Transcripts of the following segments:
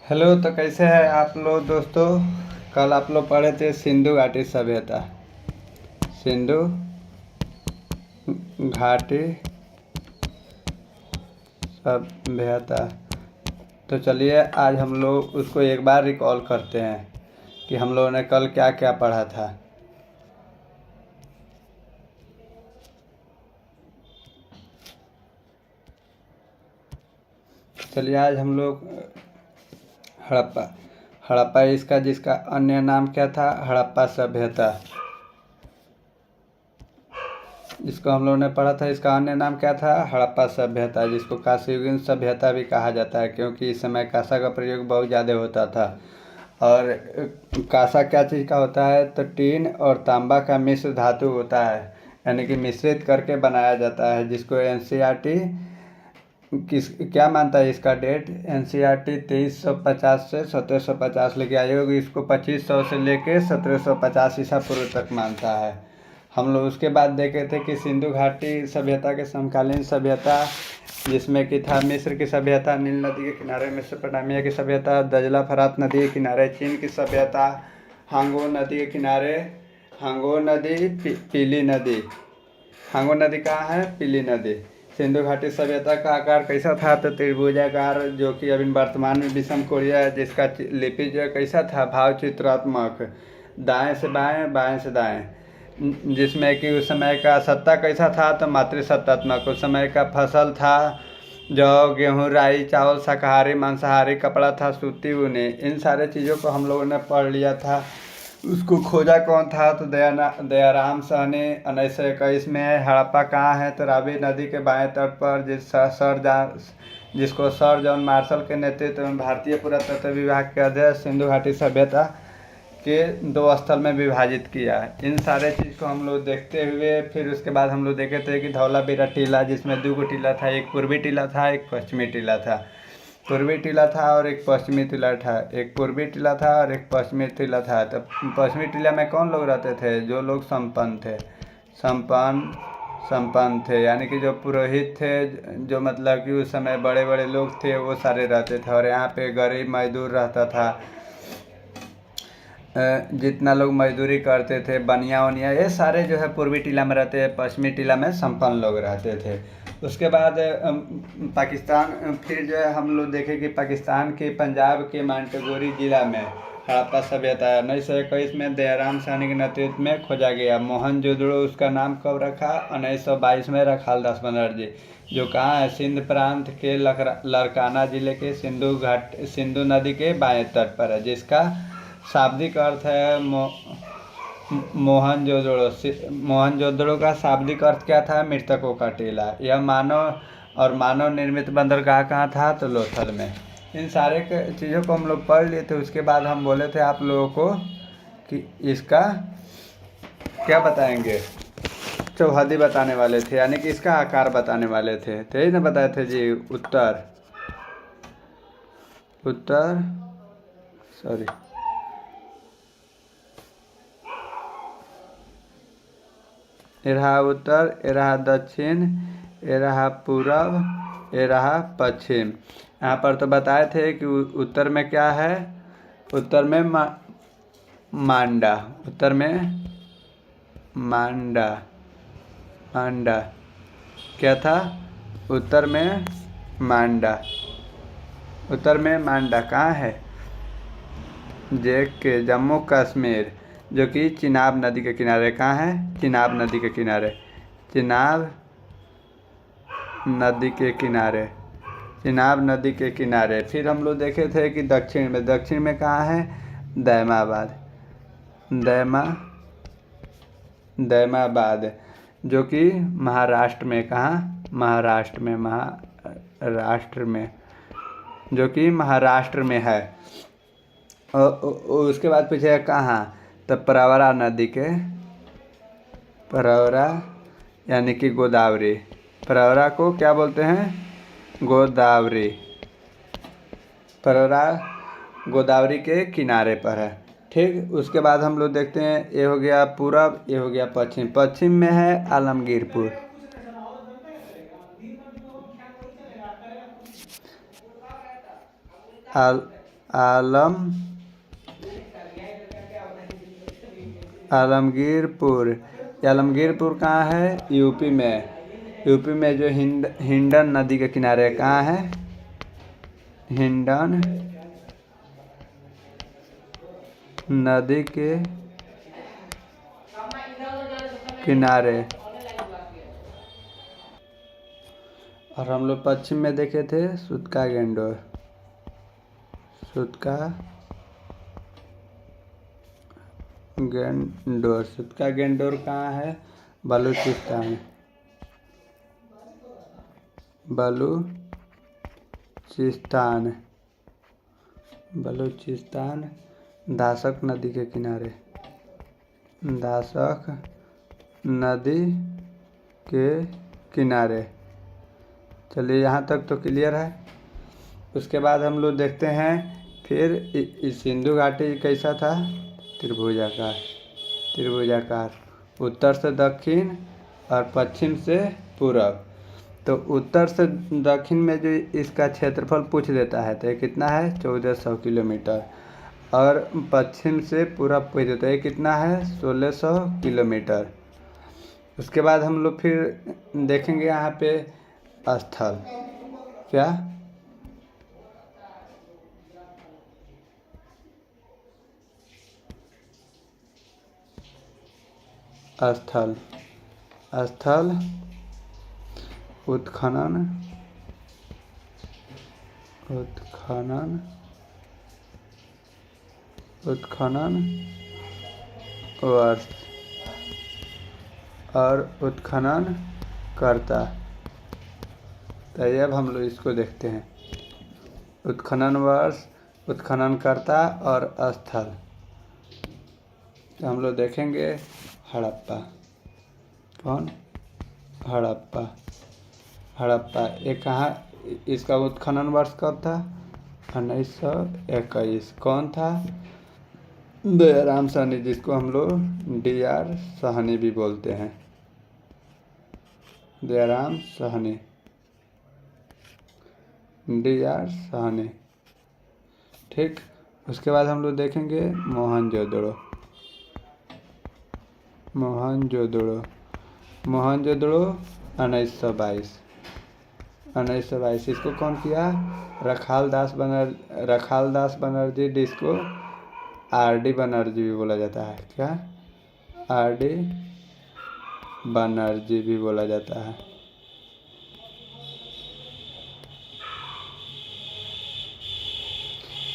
Hello. तो कैसे हैं आप लोग दोस्तों। कल आप लोग पढ़े थे सिंधु घाटी सभ्यता। सिंधु घाटी सभ्यता। तो चलिए आज हम लोग उसको एक बार रिकॉल करते हैं कि हम लोगों ने कल क्या क्या पढ़ा था। चलिए आज हम लोग हड़प्पा हड़प्पा इसका जिसका अन्य नाम क्या था, हड़प्पा सभ्यता। जिसको हम लोगों ने पढ़ा था इसका अन्य नाम क्या था, हड़प्पा सभ्यता, जिसको कांस्ययुगीन सभ्यता भी कहा जाता है क्योंकि इस समय कांसा का प्रयोग बहुत ज़्यादा होता था। और कांसा क्या चीज़ का होता है, तो टीन और तांबा का मिश्र धातु होता है, यानी कि मिश्रित करके बनाया जाता है, जिसको एनसीईआरटी किस क्या मानता है इसका डेट, एनसीईआरटी 2350 से 1750 लेके आयोग इसको 2500 से लेके 1750 ईसा पूर्व तक मानता है। हम लोग उसके बाद देखे थे कि सिंधु घाटी सभ्यता के समकालीन सभ्यता, जिसमें कि था मिस्र की सभ्यता, नील नदी के किनारे मेसोपोटामिया की सभ्यता, दजला फरात नदी के किनारे चीन की सभ्यता, हांगो नदी के किनारे हांगो नदी पीली नदी हांगो नदी कहाँ है, पीली नदी। सिंधु घाटी सभ्यता का आकार कैसा था, तो त्रिभुजाकार, जो कि अभी वर्तमान में विषम कोरिया है, जिसका लिपि जो कैसा था, भाव चित्रात्मक, दाएं से बाएं बाएं से दाएं, जिसमें कि उस समय का सत्ता कैसा था, तो मातृसत्तात्मक। उस समय का फसल था जौ गेहूँ राई चावल, शाकाहारी मांसाहारी, कपड़ा था सूती ऊनी। इन सारे चीज़ों को हम लोगों ने पढ़ लिया था। उसको खोजा कौन था, तो दयाराम साहनी 1921 में। हड़प्पा कहाँ है, तो रावी नदी के बाएं तट पर, जिसको सर जॉन मार्शल के नेतृत्व में भारतीय पुरातत्व विभाग के अध्यक्ष सिंधु घाटी सभ्यता के 2 स्थल में विभाजित किया है। इन सारे चीज़ को हम लोग देखते हुए फिर उसके बाद हम लोग देखे थे कि धौलावीरा टीला, जिसमें 2 टीला था, एक पूर्वी टीला था एक पश्चिमी टीला था। पूर्वी टीला था और एक पश्चिमी टीला था, एक पूर्वी टीला था और एक पश्चिमी टीला था। तो पश्चिमी टीला में कौन लोग रहते थे, जो लोग संपन्न थे, संपन्न थे, यानी कि जो पुरोहित थे, जो मतलब कि उस समय बड़े बड़े लोग थे, वो सारे रहते थे। और यहाँ पे गरीब मजदूर रहता था। जितना लोग मजदूरी करते थे, बनिया वनिया, ये सारे जो है पूर्वी टीला में रहते हैं, पश्चिमी टीला में संपन्न लोग रहते थे। उसके बाद पाकिस्तान, फिर जो है हम लोग देखें कि पाकिस्तान के पंजाब के मांटेगोरी जिला में हड़प्पा सभ्यता 1921 में दयाराम साहनी के नेतृत्व में खोजा गया। मोहनजोदड़ो उसका नाम कब रखा, 1922 में रखाल दास बनर्जी, जो कहाँ है, सिंध प्रांत के लरकाना जिले के सिंधु नदी के बाएं तट पर है, जिसका शाब्दिक अर्थ है मोहनजोदड़ो का शाब्दिक अर्थ क्या था, मृतकों का टीला। यह मानव निर्मित बंदरगाह कहाँ था, तो लोथल में। इन सारे चीज़ों को हम लोग पढ़ लिए थे। उसके बाद हम बोले थे आप लोगों को कि इसका क्या बताएंगे, चौहदी बताने वाले थे, यानी कि इसका आकार बताने वाले थे। तो यही ना बताए थे जी, उत्तर सॉरी ये रहा उत्तर, ये रहा दक्षिण, ये रहा पूरब, ये रहा पश्चिम। यहाँ पर तो बताए थे कि उत्तर में क्या है, उत्तर में मांडा, उत्तर में मांडा क्या था, उत्तर में मांडा कहाँ है, जम्मू कश्मीर, जो कि चिनाब नदी के किनारे। कहाँ है, चिनाब नदी के किनारे, चिनाब नदी के किनारे। फिर हम लोग देखे थे कि दक्षिण में कहाँ है, दैमाबाद, जो कि महाराष्ट्र में। कहाँ, महाराष्ट्र में, जो कि महाराष्ट्र में है। और उसके बाद पूछेगा कहाँ, तो प्रवरा यानी कि गोदावरी, प्रवरा को क्या बोलते हैं, गोदावरी। प्रवरा गोदावरी के किनारे पर है। ठीक, उसके बाद हम लोग देखते हैं, ये हो गया पूरब, ये हो गया पश्चिम। पश्चिम में है आलमगीरपुर, आलम आलमगीरपुर। आलमगीरपुर कहाँ है? यूपी में। यूपी में जो हिंडन नदी के किनारे कहाँ है? हिंडन नदी के किनारे। और हम लोग पश्चिम में देखे थे सुतका गेंडोर। सुतका गेंडोर। सुतका गेंडोर कहाँ है? बलूचिस्तान। बलूचिस्तान। बलूचिस्तान दाशक नदी के किनारे। दाशक नदी के किनारे। चलिए यहाँ तक तो क्लियर है। उसके बाद हम लोग देखते हैं फिर इस सिंधु घाटी कैसा था? त्रिभुजाकार। त्रिभुजाकार, उत्तर से दक्षिण और पश्चिम से पूरब। तो उत्तर से दक्षिण में जो इसका क्षेत्रफल पूछ देता है तो ये कितना है? 1400 किलोमीटर। और पश्चिम से पूरब पूछ देता है ये कितना है? 1600 किलोमीटर। उसके बाद हम लोग फिर देखेंगे यहाँ पे स्थल। क्या? स्थल। स्थल उत्खनन। उत्खनन उत्खनन वर्ष और उत्खनन करता। तो अब हम लोग इसको देखते हैं। उत्खनन वर्ष, उत्खनन करता और स्थल। तो हम लोग देखेंगे हड़प्पा। कौन? हड़प्पा। हड़प्पा ये कहाँ? इसका उत्खनन वर्ष कब था? 1921। कौन था? दयाराम साहनी, जिसको हम लोग DR साहनी भी बोलते हैं। दयाराम साहनी, DR साहनी। ठीक। उसके बाद हम लोग देखेंगे मोहनजोदड़ो। मोहनजोदड़ो। मोहनजोदड़ो 1922। 1922 इसको कौन किया? रखाल दास बनर्जी, जिसको RD बनर्जी भी बोला जाता है। क्या? RD बनर्जी भी बोला जाता है।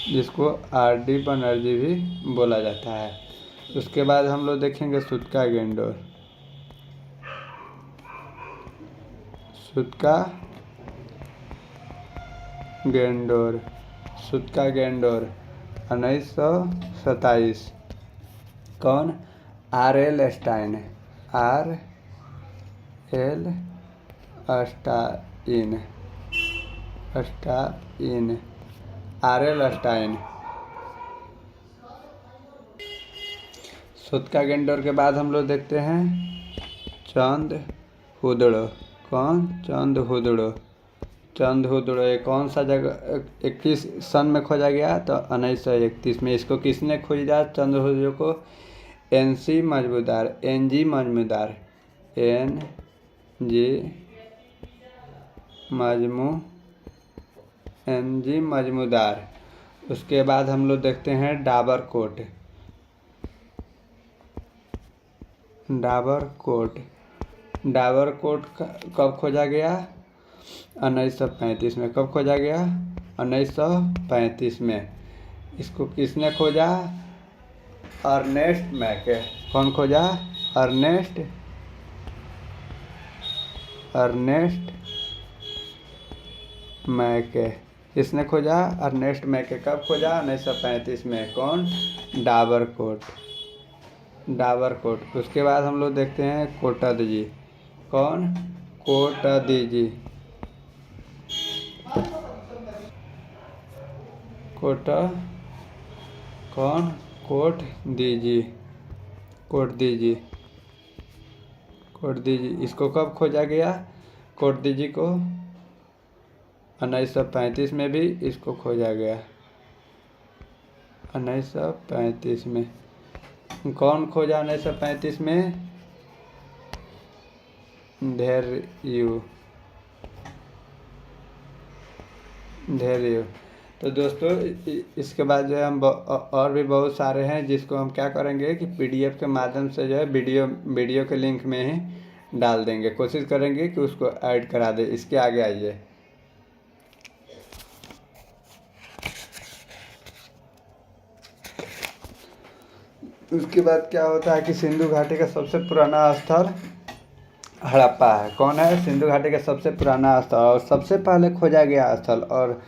जिसको RD बनर्जी भी बोला जाता है। उसके बाद हम लोग देखेंगे सुतका गेंडोर। सुतका गेंडोर। सुतका गेंडोर 1927। कौन? RL Stein. RL Stein. RL Stein. सुतका गेंडोर के बाद हम लोग देखते हैं चंद हुदड़ो। कौन? चंद हुदड़ो। चंद हुदड़ो ये कौन सा जगह 21 सन में खोजा गया? तो 1931 में। इसको किसने खोजा? चंद हुदड़ो को NG मजमूदार। NG मजमूदार। उसके बाद हम लोग देखते हैं डाबरकोट। डाबरकोट कब खोजा गया? 1935 में। कब खोजा गया? 1935 में। इसको किसने खोजा? अर्नेस्ट मैके। कौन खोजा? अर्नेस्ट मैके। किसने खोजा? अर्नेस्ट मैके। कब खोजा? 1935 में। कौन? डाबरकोट। उसके बाद हम लोग देखते हैं कोटदजी। कौन? कोटदीजी। कोटदीजी। इसको कब खोजा गया? कोटदीजी को 1935 में भी इसको खोजा गया। 1935 में। कौन खोजा 1935 में? धैर्य। तो दोस्तों इसके बाद जो है हम और भी बहुत सारे हैं जिसको हम क्या करेंगे कि पीडीएफ के माध्यम से जो है वीडियो के लिंक में ही डाल देंगे। कोशिश करेंगे कि उसको ऐड करा दे। इसके आगे आइए। उसके बाद क्या होता है कि सिंधु घाटी का सबसे पुराना स्थल हड़प्पा है। कौन है? सिंधु घाटी का सबसे पुराना स्थल और सबसे पहले खोजा गया स्थल। और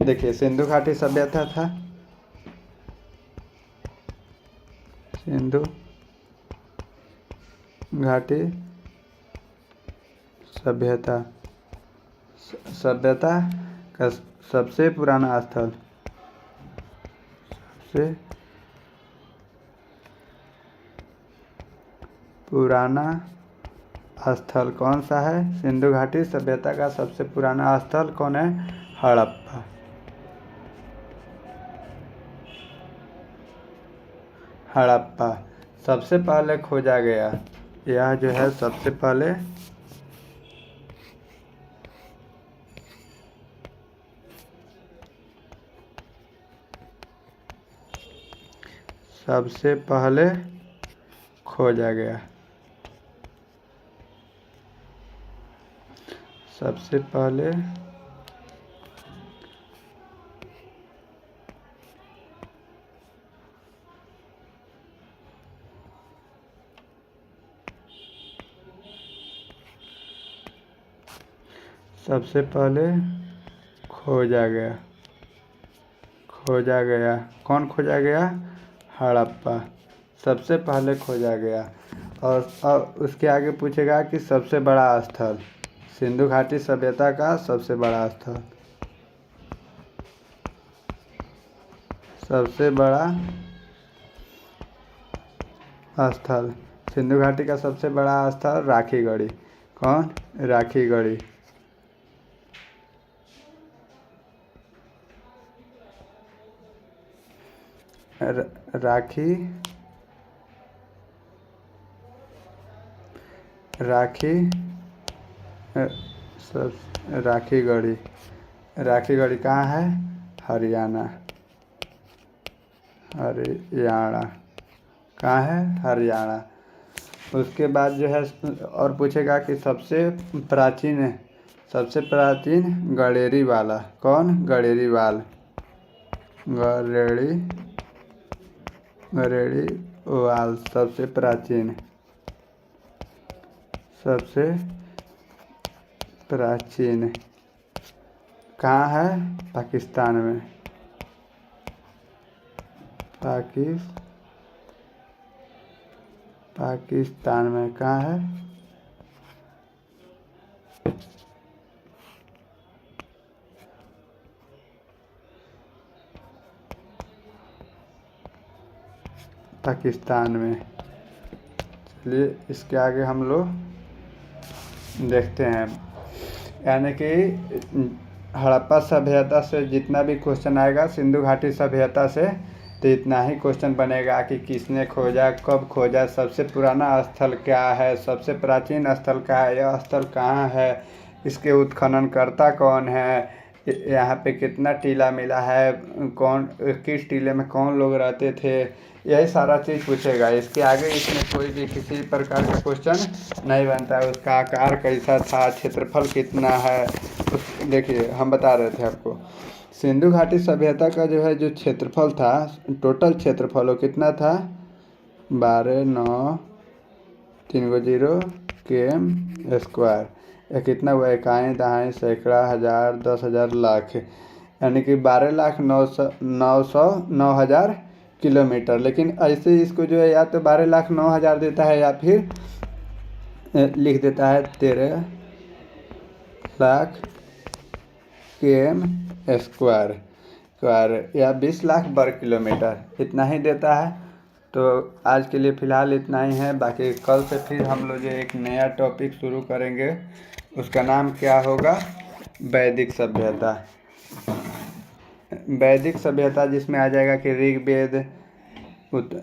देखिए सिंधु घाटी सभ्यता था, सिंधु घाटी सभ्यता का सबसे पुराना स्थल, सबसे पुराना स्थल कौन सा है? सिंधु घाटी सभ्यता का सबसे पुराना स्थल कौन है? हड़प्पा। हड़प्पा सबसे पहले खोजा गया। यह जो है सबसे पहले खोजा गया। सबसे पहले खोजा गया। कौन खोजा गया? हड़प्पा सबसे पहले खोजा गया। और उसके आगे पूछेगा कि सबसे बड़ा स्थल, सिंधु घाटी सभ्यता का सबसे बड़ा स्थल, सबसे बड़ा स्थल सिंधु घाटी का सबसे बड़ा स्थल राखीगढ़ी। कौन? राखीगढ़ी। राखीगढ़ी कहाँ है? हरियाणा। कहाँ है? हरियाणा। उसके बाद जो है और पूछेगा कि सबसे प्राचीन गडेरी वाला। कौन? गडेरीवाल। गडेरीवाल सबसे प्राचीन कहाँ है? पाकिस्तान में। पाकिस्तान में कहाँ है? पाकिस्तान में। चलिए इसके आगे हम लोग देखते हैं। यानी कि हड़प्पा सभ्यता से जितना भी क्वेश्चन आएगा सिंधु घाटी सभ्यता से तो इतना ही क्वेश्चन बनेगा कि किसने खोजा, कब खोजा, सबसे पुराना स्थल क्या है, सबसे प्राचीन स्थल क्या है, यह स्थल कहाँ है, इसके उत्खननकर्ता कौन है, यहाँ पे कितना टीला मिला है, किस टीले में कौन लोग रहते थे, यही सारा चीज़ पूछेगा। इसके आगे इसमें कोई भी किसी प्रकार का क्वेश्चन नहीं बनता है। उसका आकार कैसा था, क्षेत्रफल कितना है, देखिए हम बता रहे थे आपको सिंधु घाटी सभ्यता का जो है जो क्षेत्रफल था, टोटल क्षेत्रफल वो कितना था? 12,9,3 km²। यह कितना हुआ? इकाई, दहाई, सैकड़ा, हजार, 10,000, लाख, यानी कि 12,09,000 किलोमीटर। लेकिन ऐसे इसको जो है या तो 12,09,000 देता है या फिर लिख देता है 13,00,000 km² या 20 लाख वर्ग किलोमीटर, इतना ही देता है। तो आज के लिए फ़िलहाल इतना ही है। बाकी कल से फिर हम लोग जो एक नया टॉपिक शुरू करेंगे, उसका नाम क्या होगा? वैदिक सभ्यता। वैदिक सभ्यता जिसमें आ जाएगा कि ऋग्वेद,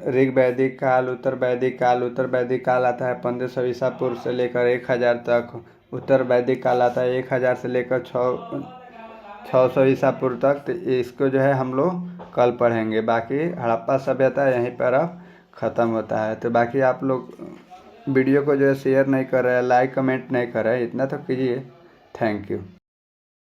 ऋग वैदिक काल, उत्तर वैदिक काल। उत्तर वैदिक काल आता है 1500 ईसा पूर्व से लेकर 1000 तक। उत्तर वैदिक काल आता है 1000 से लेकर 600 ईसा पूर्व तक। तो इसको जो है हम लोग कल पढ़ेंगे। बाकी हड़प्पा सभ्यता यहीं पर अब ख़त्म होता है। तो बाकी आप लोग वीडियो को जो है शेयर नहीं कर रहे हैं, लाइक कमेंट नहीं कर रहे हैं, इतना तो कीजिए। Thank you.